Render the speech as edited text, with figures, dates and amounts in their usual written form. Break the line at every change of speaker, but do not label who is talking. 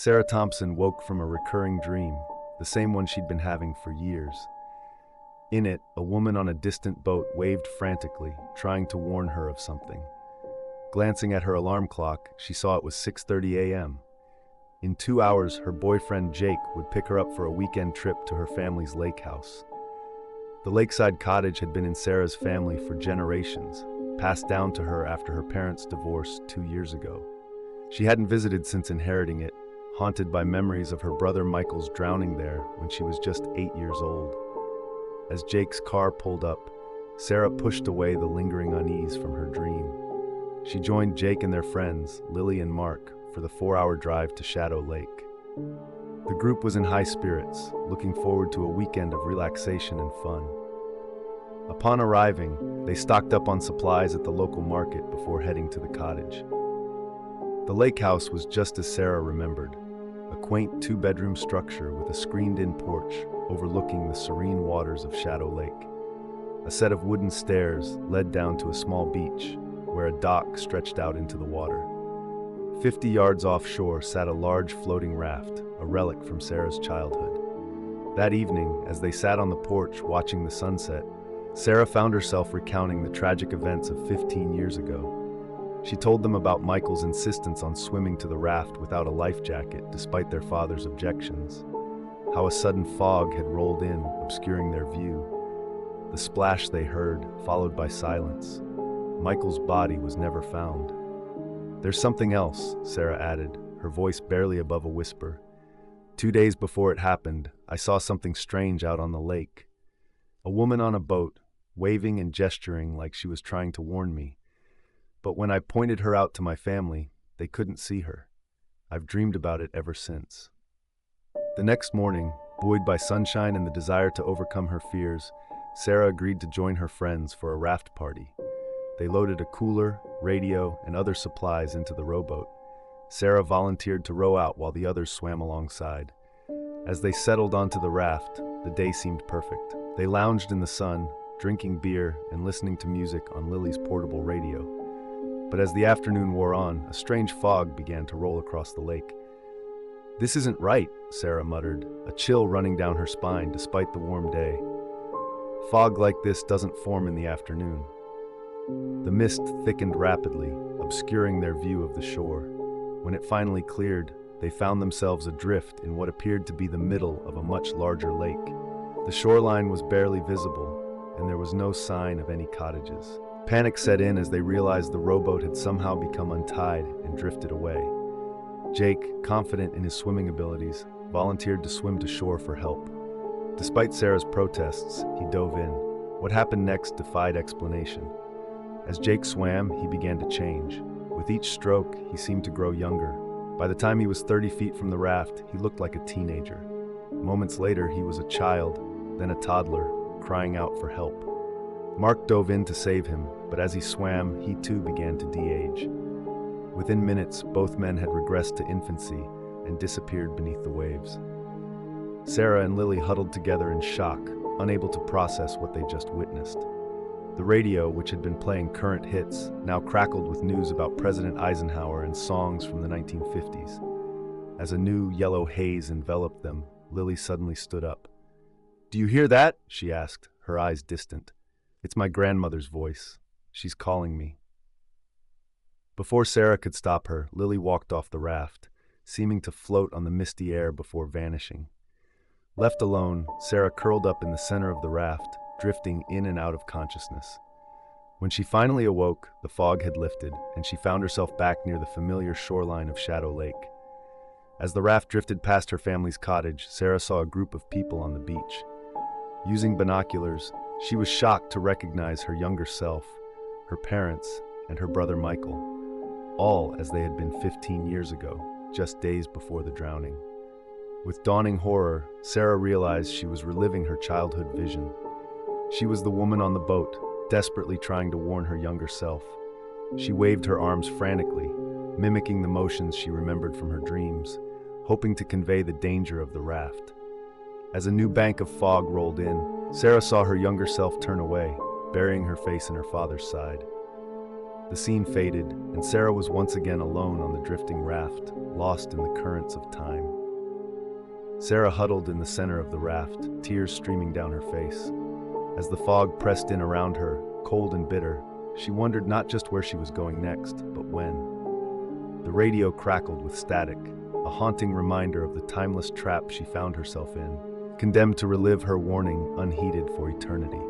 Sarah Thompson woke from a recurring dream, the same one she'd been having for years. In it, a woman on a distant boat waved frantically, trying to warn her of something. Glancing at her alarm clock, she saw it was 6:30 a.m. In 2 hours, her boyfriend Jake would pick her up for a weekend trip to her family's lake house. The lakeside cottage had been in Sarah's family for generations, passed down to her after her parents' divorce 2 years ago. She hadn't visited since inheriting it, haunted by memories of her brother Michael's drowning there when she was just 8 years old. As Jake's car pulled up, Sarah pushed away the lingering unease from her dream. She joined Jake and their friends, Lily and Mark, for the 4-hour drive to Shadow Lake. The group was in high spirits, looking forward to a weekend of relaxation and fun. Upon arriving, they stocked up on supplies at the local market before heading to the cottage. The lake house was just as Sarah remembered, a quaint 2-bedroom structure with a screened-in porch overlooking the serene waters of Shadow Lake. A set of wooden stairs led down to a small beach, where a dock stretched out into the water. 50 yards offshore sat a large floating raft, a relic from Sarah's childhood. That evening, as they sat on the porch watching the sunset, Sarah found herself recounting the tragic events of 15 years ago. She told them about Michael's insistence on swimming to the raft without a life jacket despite their father's objections. How a sudden fog had rolled in, obscuring their view. The splash they heard, followed by silence. Michael's body was never found. "There's something else," Sarah added, her voice barely above a whisper. "2 days before it happened, I saw something strange out on the lake. A woman on a boat, waving and gesturing like she was trying to warn me. But when I pointed her out to my family, they couldn't see her. I've dreamed about it ever since." The next morning, buoyed by sunshine and the desire to overcome her fears, Sarah agreed to join her friends for a raft party. They loaded a cooler, radio, and other supplies into the rowboat. Sarah volunteered to row out while the others swam alongside. As they settled onto the raft, the day seemed perfect. They lounged in the sun, drinking beer and listening to music on Lily's portable radio. But as the afternoon wore on, a strange fog began to roll across the lake. "This isn't right," Sarah muttered, a chill running down her spine despite the warm day. Fog like this doesn't form in the afternoon. The mist thickened rapidly, obscuring their view of the shore. When it finally cleared, they found themselves adrift in what appeared to be the middle of a much larger lake. The shoreline was barely visible, and there was no sign of any cottages. Panic set in as they realized the rowboat had somehow become untied and drifted away. Jake, confident in his swimming abilities, volunteered to swim to shore for help. Despite Sarah's protests, he dove in. What happened next defied explanation. As Jake swam, he began to change. With each stroke, he seemed to grow younger. By the time he was 30 feet from the raft, he looked like a teenager. Moments later, he was a child, then a toddler, crying out for help. Mark dove in to save him, but as he swam, he too began to de-age. Within minutes, both men had regressed to infancy and disappeared beneath the waves. Sarah and Lily huddled together in shock, unable to process what they just witnessed. The radio, which had been playing current hits, now crackled with news about President Eisenhower and songs from the 1950s. As a new yellow haze enveloped them, Lily suddenly stood up. "Do you hear that?" she asked, her eyes distant. "It's my grandmother's voice. She's calling me." Before Sarah could stop her, Lily walked off the raft, seeming to float on the misty air before vanishing. Left alone, Sarah curled up in the center of the raft, drifting in and out of consciousness. When she finally awoke, the fog had lifted, and she found herself back near the familiar shoreline of Shadow Lake. As the raft drifted past her family's cottage, Sarah saw a group of people on the beach. Using binoculars, she was shocked to recognize her younger self, her parents, and her brother Michael, all as they had been 15 years ago, just days before the drowning. With dawning horror, Sarah realized she was reliving her childhood vision. She was the woman on the boat, desperately trying to warn her younger self. She waved her arms frantically, mimicking the motions she remembered from her dreams, hoping to convey the danger of the raft. As a new bank of fog rolled in, Sarah saw her younger self turn away, burying her face in her father's side. The scene faded, and Sarah was once again alone on the drifting raft, lost in the currents of time. Sarah huddled in the center of the raft, tears streaming down her face. As the fog pressed in around her, cold and bitter, she wondered not just where she was going next, but when. The radio crackled with static, a haunting reminder of the timeless trap she found herself in, condemned to relive her warning unheeded for eternity.